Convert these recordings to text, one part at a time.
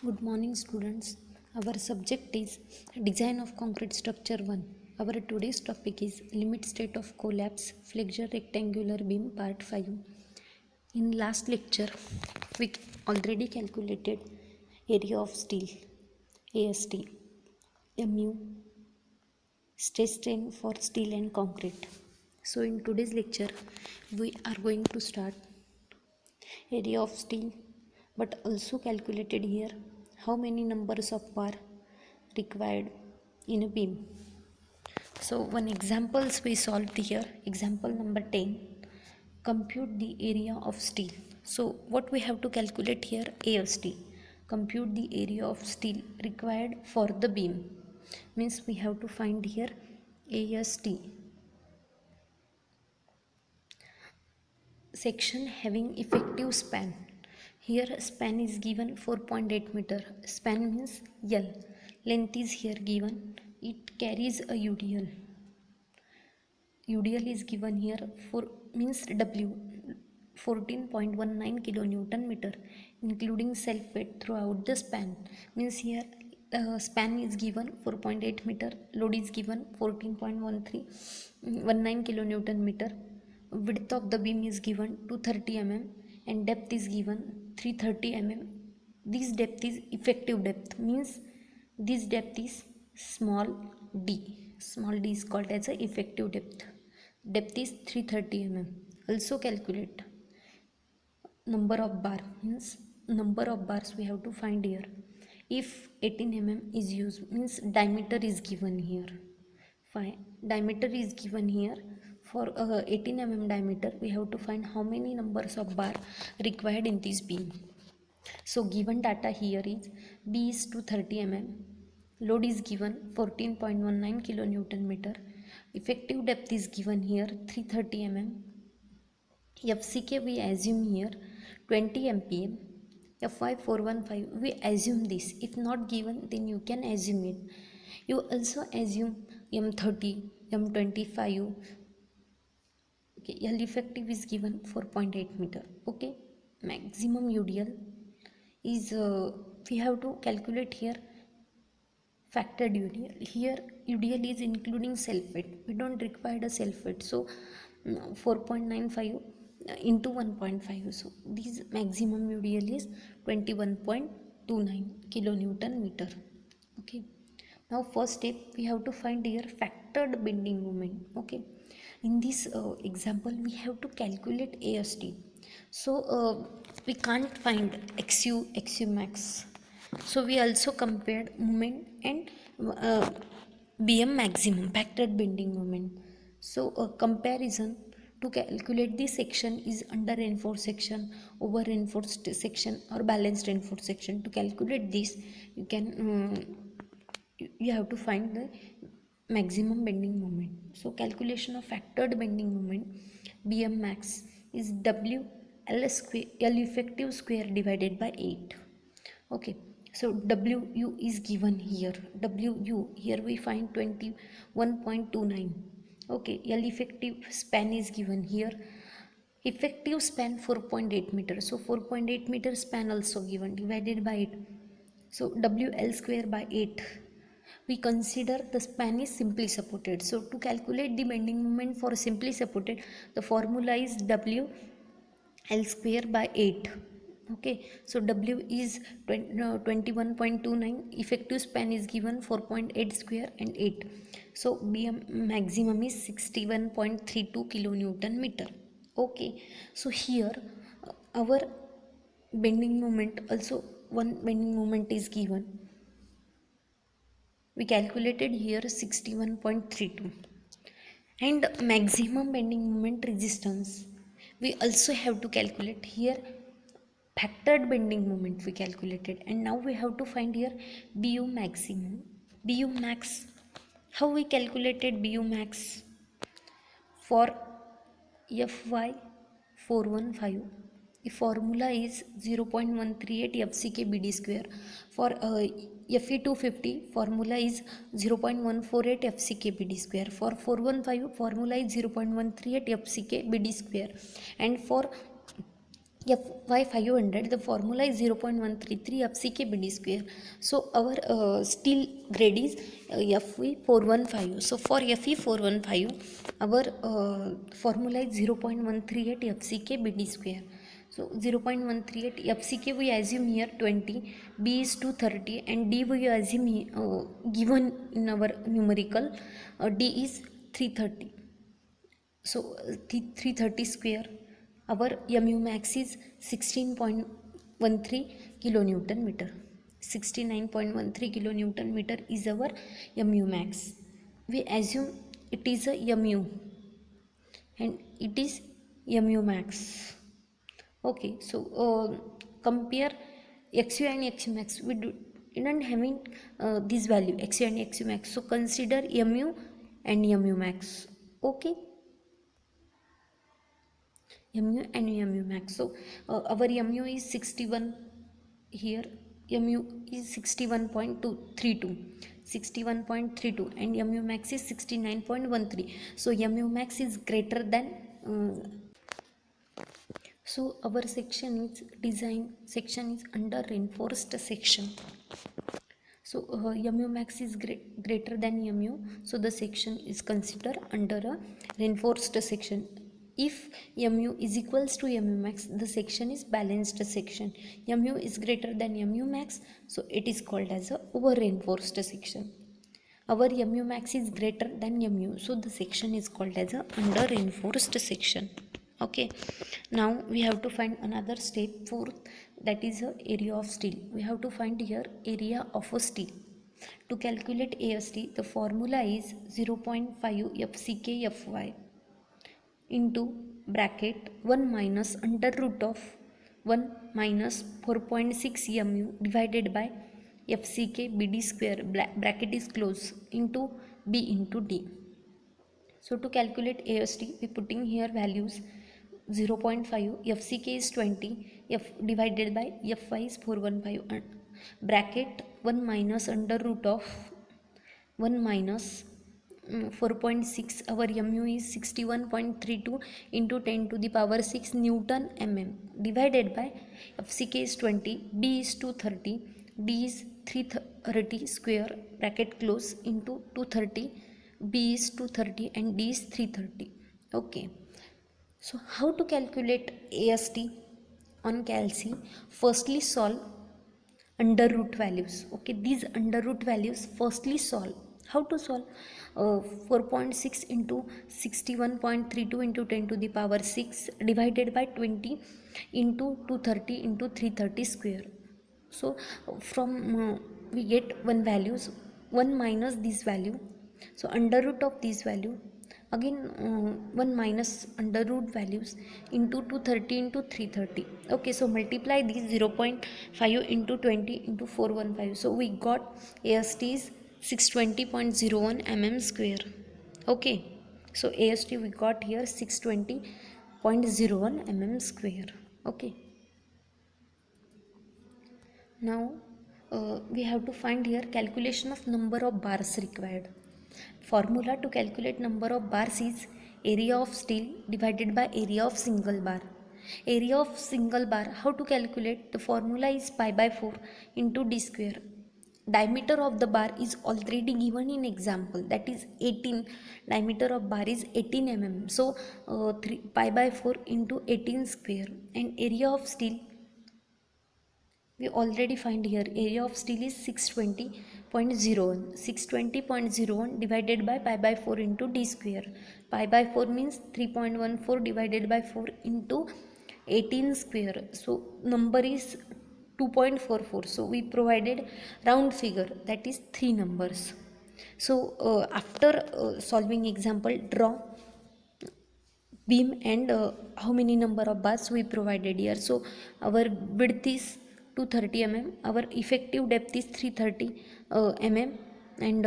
Good morning, students. Our subject is Design of Concrete Structure 1. Our today's topic is Limit State of Collapse Flexure Rectangular Beam Part 5. In last lecture, we already calculated area of steel, AST, MU, stress strain for steel and concrete. So in today's lecture, we are going to start area of steel, but also calculated here how many numbers of bar required in a beam. So one examples we solved here. Example number 10, compute the area of steel. So what we have to calculate here, AST, compute the area of steel required for the beam, means we have to find here AST. Section having effective span. Here span is given 4.8 meter. Span means L. Length is here given. It carries a UDL. UDL is given here for means W 14.19 kilonewton meter, including self weight throughout the span. Means here span is given 4.8 meter, load is given 14.19 kilonewton meter, width of the beam is given 230 mm and depth is given 330 mm. This depth is effective depth, means this depth is small d. Small d is called as a effective depth. Depth is 330 mm. Also calculate number of bar, means number of bars we have to find here. If 18 mm is used, means diameter is given here. Fine, diameter is given here. For 18 mm diameter, we have to find how many numbers of bar required in this beam. So given data here is B is 230 mm, load is given 14.19 kilonewton meter, effective depth is given here 330 mm, FCK we assume here 20 mpm, FY415 we assume this. If not given, then you can assume it. You also assume M30, M25. Okay, L effective is given 4.8 meter. Okay, maximum UDL is we have to calculate here factored UDL. Here UDL is including self weight. We don't require a self weight, so 4.95 into 1.5. So this maximum UDL is 21.29 kilonewton meter. Okay. Now first step we have to find here factored bending moment. Okay. In this example we have to calculate AST. So we can't find XU max. So we also compared moment and BM maximum, factored bending moment. So a comparison to calculate the section is under reinforced section, over reinforced section or balanced reinforced section. To calculate this, you can you have to find the maximum bending moment. So calculation of factored bending moment, BM max is W L square L effective square divided by 8. Okay, so WU is given here. WU here we find 21.29. Okay, L effective span is given here. Effective span 4.8 meter. So 4.8 meter span also given, divided by 8. So WL square by 8. We consider the span is simply supported. So to calculate the bending moment for simply supported, the formula is W L square by 8. Okay, so W is 21.29, effective span is given 4.8 square and 8. So BM maximum is 61.32 kilonewton meter. Okay, so here our bending moment, also one bending moment is given. We calculated here 61.32, and maximum bending moment resistance we also have to calculate here. Factored bending moment we calculated, and now we have to find here BU maximum. BU max, how we calculated BU max for FY415? The formula is 0.138 FCK BD square. For FE250 formula is 0.148 FCK BD square. For 415 formula is 0.138 FCK BD square, and for Fy 500, the formula is 0.133 FCK BD square. So our steel grade is Fe 415. So for Fe 415, our formula is 0.138 FCK BD square. So 0.138 FCK we assume here 20, B is 230, and D we assume given in our numerical, D is 330. So 330 square, our mu max is 16.13 kilonewton meter. 69.13 kilonewton meter is our mu max. We assume it is a mu and it is mu max. Okay, so compare xu and xu max. We didn't having this value xu and xu max. So consider mu and mu max. Okay. mu and mu max. So our mu is 61 here. Mu is 61.232, 61.32, and mu max is 69.13. So mu max is greater than so our section is design section is under reinforced section. So mu max is greater than mu, so the section is considered under a reinforced section. If mu is equals to mu max, the section is balanced section. Mu is greater than mu max, so it is called as a over reinforced section. Our mu max is greater than mu, so the section is called as a under reinforced section. Okay, now we have to find another step, fourth, that is a area of steel. We have to find here area of a steel. To calculate AST, the formula is 0.5 FCK Fy into bracket 1 minus under root of 1 minus 4.6 mu divided by FCK BD square, bracket is closed, into B into D. So to calculate AST, we putting here values 0.5, FCK is 20, F divided by Fy is 415, and bracket 1 minus under root of 1 minus 4.6, our mu is 61.32 into 10 to the power 6 Newton mm, divided by FCK is 20, B is 230, D is 330 square, bracket close, into 230, B is 230 and D is 330. Okay, so how to calculate AST on Calc? Firstly solve under root values. Okay, these under root values firstly solve. How to solve? 4.6 into 61.32 into 10 to the power 6 divided by 20 into 230 into 330 square. So from we get one values, 1 minus this value, so under root of this value, again 1 minus under root values into 230 into 330. Okay, so multiply these 0.5 into 20 into 415, so we got AST is 620.01 mm square. Okay, so AST we got here 620.01 mm square. Okay, now we have to find here calculation of number of bars required. Formula to calculate number of bars is area of steel divided by area of single bar. Area of single bar, how to calculate? The formula is pi by 4 into d square. Diameter of the bar is already given in example, that is 18. Diameter of bar is 18 mm. So pi by 4 into 18 square, and area of steel we already find here, area of steel is 620.01. 620.01 divided by pi by 4 into d square. Pi by 4 means 3.14 divided by 4 into 18 square. So number is 2.44. So we provided round figure, that is 3 numbers. So after solving example, draw beam and how many number of bars we provided here. So our width is 230 mm, our effective depth is 330 mm, and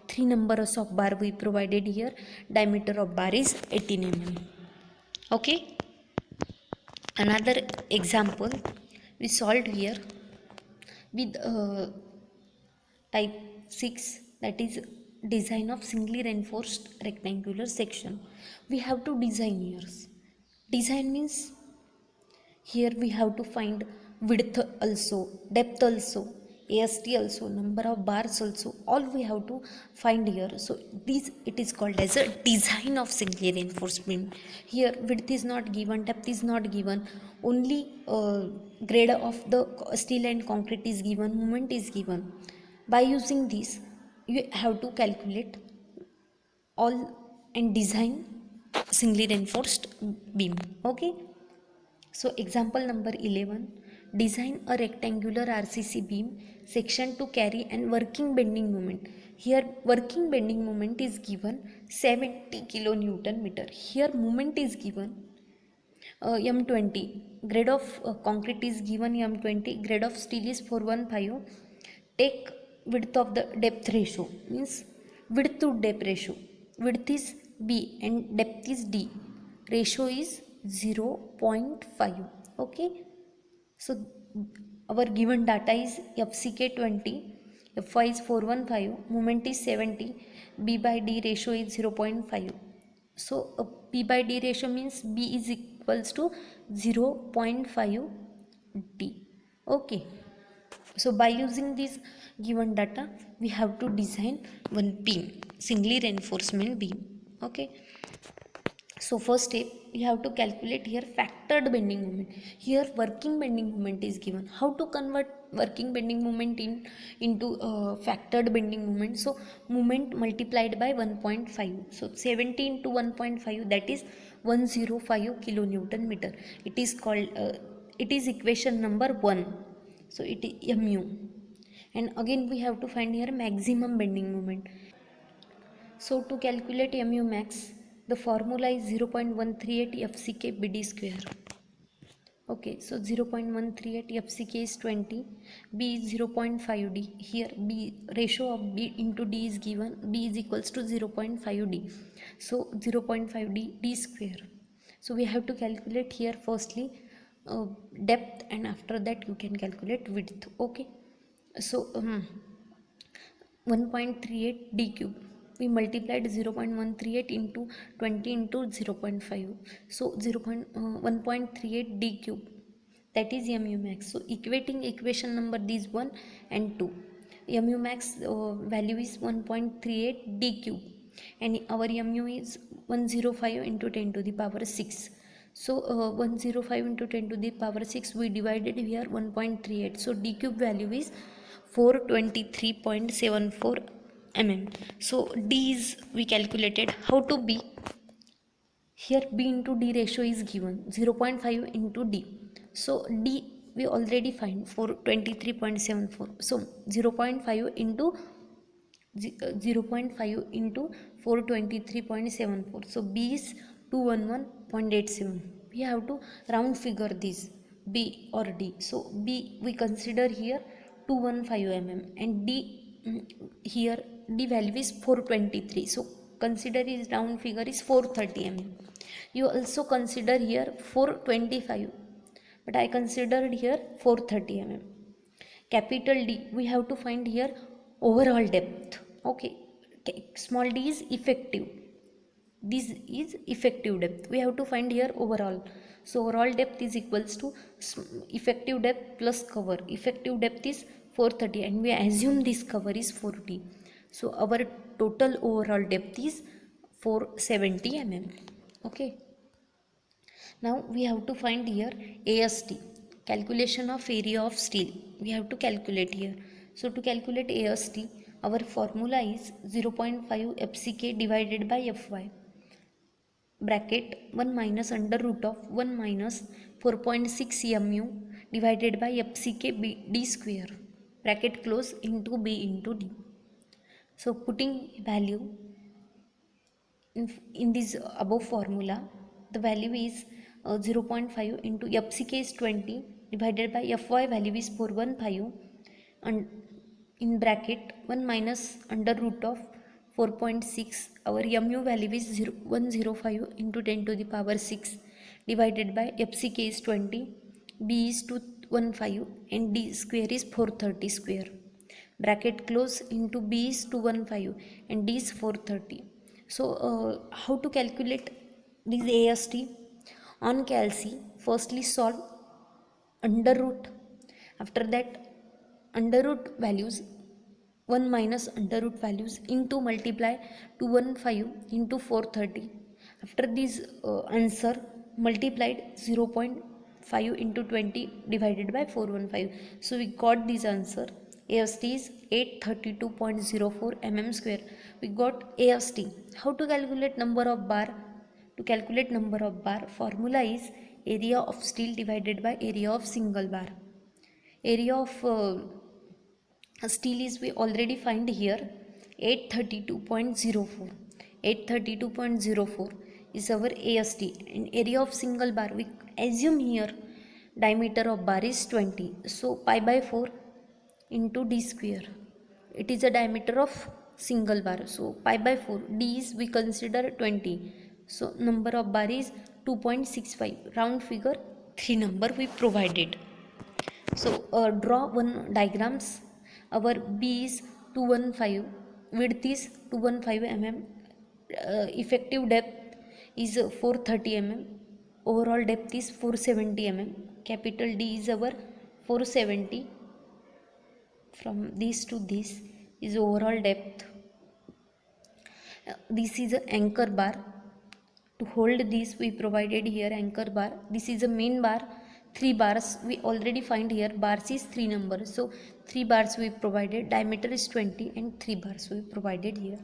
3 numbers of bar we provided here. Diameter of bar is 18 mm. Okay, another example we solved here with type 6, that is design of singly reinforced rectangular section. We have to design here. Design means Here we have to find width also, depth also, AST also, number of bars also, all we have to find here. So this, it is called as a design of singly reinforced beam. Here width is not given, depth is not given, only grade of the steel and concrete is given, moment is given. By using this, you have to calculate all and design singly reinforced beam. Okay, so example number 11, design a rectangular RCC beam section to carry and working bending moment. Here working bending moment is given 70 kilonewton meter. Here moment is given M20. Grade of concrete is given M20. Grade of steel is 415. Take width of the depth ratio, means width to depth ratio. Width is B and depth is D. Ratio is 0.5. Okay, so our given data is FCK 20, Fy is 415, moment is 70, B by D ratio is 0.5. So P by D ratio means B is equals to 0.5 D. Okay, so by using this given data, we have to design one beam, singly reinforcement beam. Okay, so first step, you have to calculate here factored bending moment. Here working bending moment is given. How to convert working bending moment into factored bending moment? So moment multiplied by 1.5. So 70 into 1.5, that is 105 kilonewton meter. It is called it is equation number 1. So it is mu. And again we have to find here maximum bending moment. So to calculate mu max, the formula is 0.138 FCK BD square. Okay, so 0.138 FCK is 20, B is 0.5 D. Here B ratio of B into D is given, B is equals to 0.5 D. So 0.5 D D square. So we have to calculate here firstly depth, and after that you can calculate width. Okay, so 1.38 d cube, we multiplied 0.138 into 20 into 0.5, so 1.38 d cube, that is mu max. So equating equation number these 1 and 2, mu max value is 1.38 d cube and our mu is 105 into 10 to the power 6. So 105 into 10 to the power 6, we divided here 1.38, so d cube value is 423.74 mm. So D is we calculated. How to B? Here B into D ratio is given 0.5 into D. So D we already find 423.74. So 0.5 into 0.5 into 423.74. So B is 211.87. We have to round figure this B or D. So B we consider here 215 mm and D here D value is 423. So consider is round figure is 430 mm. You also consider here 425, but I considered here 430 mm. Capital D, we have to find here overall depth. Okay, small d is effective. This is effective depth. We have to find here overall. So overall depth is equals to effective depth plus cover. Effective depth is 430 and we assume this cover is 40. So our total overall depth is 470 mm. Okay. Now we have to find here AST, calculation of area of steel. We have to calculate here. So to calculate AST, our formula is 0.5 FCK divided by Fy, bracket 1 minus under root of 1 minus 4.6 mu divided by FCK D square, bracket close, into B into D. So putting value in this above formula, the value is 0.5 into FCK is 20 divided by Fy value is 415 and in bracket 1 minus under root of 4.6, our mu value is 105 into 10 to the power 6 divided by FCK is 20, B is 215 and D square is 430 square, bracket close, into B is 215 and D is 430. So how to calculate this AST? On Calc, firstly solve under root. After that, under root values 1 minus under root values into multiply 215 into 430. After this answer multiplied 0.5 into 20 divided by 415. So we got this answer. AST is 832.04 mm square. We got AST. How to calculate number of bar? To calculate number of bar, formula is area of steel divided by area of single bar. Area of steel is we already find here 832.04. 832.04 is our AST, and area of single bar we assume here diameter of bar is 20, so pi by 4 into d square. It is a diameter of single bar, so pi by 4, d is we consider 20, so number of bar is 2.65. Round figure 3 number we provided. So draw one diagrams. Our B is 215, width is 215 mm, effective depth is 430 mm, overall depth is 470 mm. Capital D is our 470. From this to this is overall depth. This is an anchor bar. To hold this we provided here anchor bar. This is a main bar. 3 bars we already find here. Bars is 3 numbers, so 3 bars we provided. Diameter is 20 and 3 bars we provided here.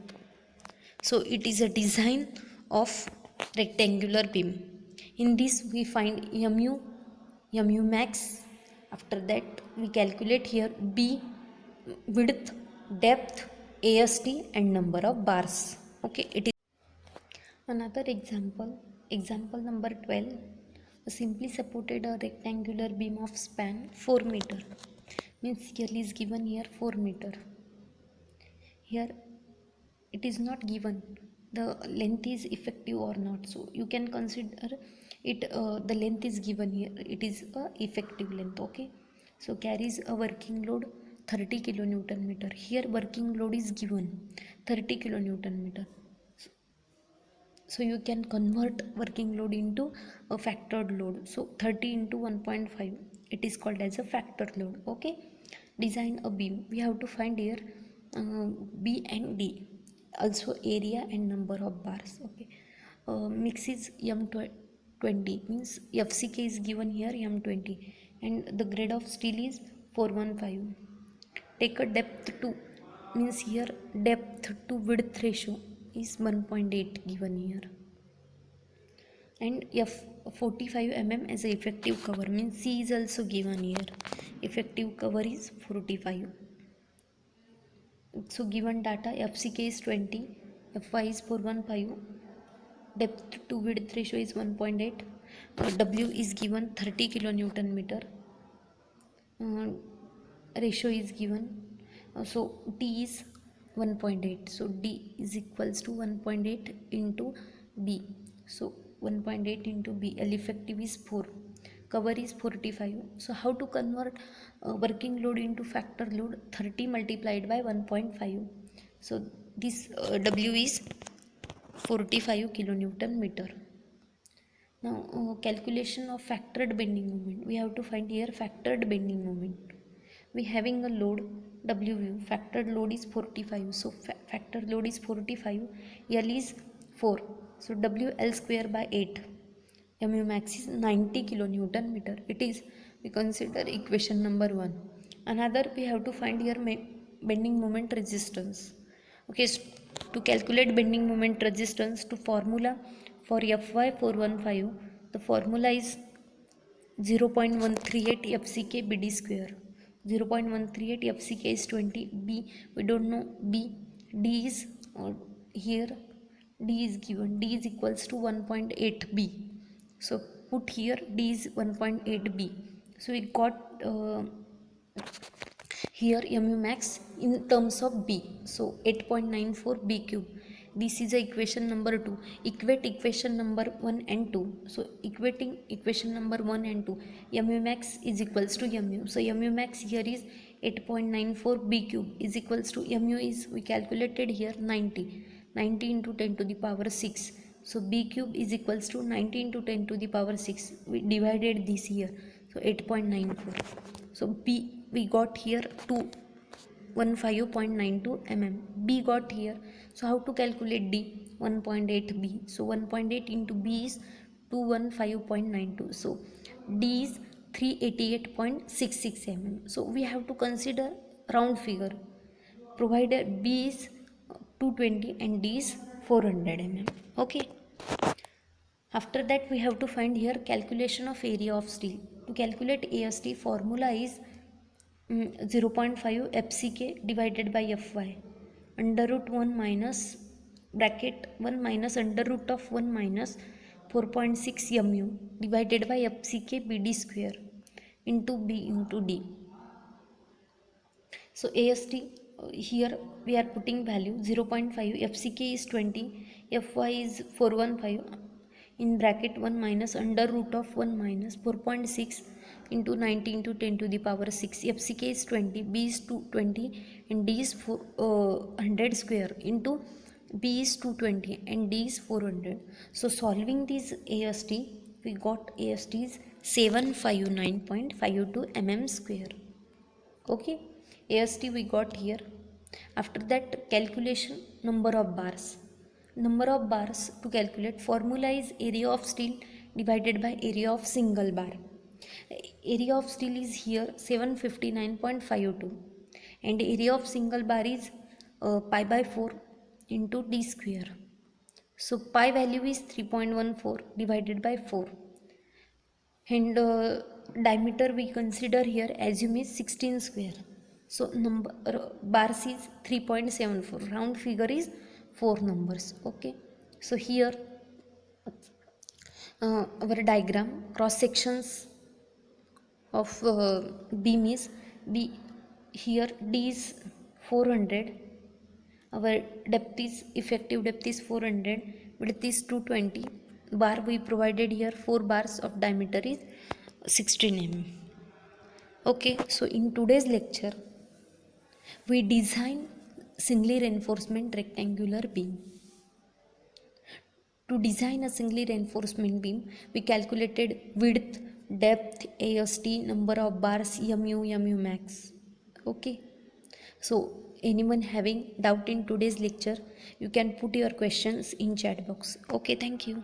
So it is a design of rectangular beam. In this we find mu max. After that we calculate here B, width, depth, AST and number of bars. Okay, it is another example number 12. A simply supported a rectangular beam of span 4 meter. Means here is given here 4 meter. Here it is not given the length is effective or not, so you can consider it the length is given here, it is a effective length. Okay, so carries a working load 30 kilonewton meter. Here working load is given 30 kilonewton meter, so you can convert working load into a factored load. So 30 into 1.5, it is called as a factored load. Okay, design a beam. We have to find here B and D, also area and number of bars. Okay, mix is M20, means FCK is given here M20, and the grade of steel is 415. Take a depth to, means here depth to width ratio is 1.8 given here, and F 45 mm as a effective cover, means C is also given here, effective cover is 45. So given data FCK is 20, Fy is 415, depth to width ratio is 1.8, W is given 30 kilonewton meter, ratio is given, so T is 1.8, so D is equals to 1.8 into B, so 1.8 into B, L effective is 4, cover is 45. So how to convert working load into factor load? 30 multiplied by 1.5, so this W is 45 kilonewton meter. Now calculation of factored bending moment. We have to find here factored bending moment. We having a load WU, factored load is 45, so factored load is 45, L is 4, so WL square by 8, mu max is 90 kilonewton meter. It is, we consider equation number 1. Another we have to find here bending moment resistance. Okay, so to calculate bending moment resistance, to formula for Fy415, the formula is 0.138 FCK BD square. 0.138 FCK is 20, B we don't know, B, D is here D is given, D is equals to 1.8 B, so put here D is 1.8 B, so we got here mu max in terms of B, so 8.94 B cube. This is a equation number 2. Equate equation number 1 and 2. So equating equation number 1 and 2, mu max is equals to mu. So mu max here is 8.94 B cube is equals to mu is, we calculated here 90. 90 into 10 to the power 6. So B cube is equals to 90 into 10 to the power 6. We divided this here. so 8.94. So B we got here 215.92 mm. B got here. So how to calculate D? 1.8 B. So 1.8 into B is 215.92. So D is 388.66 mm. So we have to consider round figure, provided B is 220 and D is 400 mm. Okay. After that we have to find here calculation of area of steel. To calculate AST, formula is 0.5 FCK divided by Fy, under root 1 minus bracket 1 minus under root of 1 minus 4.6 mu divided by FCK BD square into B into D. So AST, here we are putting value 0.5, FCK is 20, Fy is 415, in bracket 1 minus under root of 1 minus 4.6 into 90 into 10 to the power 6. FCK is 20, B is 220 and D is 100 square into B is 220 and D is 400. So solving this AST, we got AST is 759.52 mm square. Okay, AST we got here. After that, calculation number of bars. Number of bars to calculate, formula is area of steel divided by area of single bar. Area of steel is here 759.52 and area of single bar is pi by 4 into d square. So pi value is 3.14 divided by 4 and diameter we consider here assume is 16 square. So number bars is 3.74, round figure is 4 numbers. Okay, so here our diagram cross sections of beam is B. Here D is 400, our depth is effective depth is 400, width is 220, bar we provided here 4 bars of diameter is 16 mm. Okay, so in today's lecture we design singly reinforcement rectangular beam. To design a singly reinforcement beam, we calculated width, depth, AST, number of bars, mu max. Okay, so anyone having doubt in today's lecture, you can put your questions in chat box. Okay, thank you.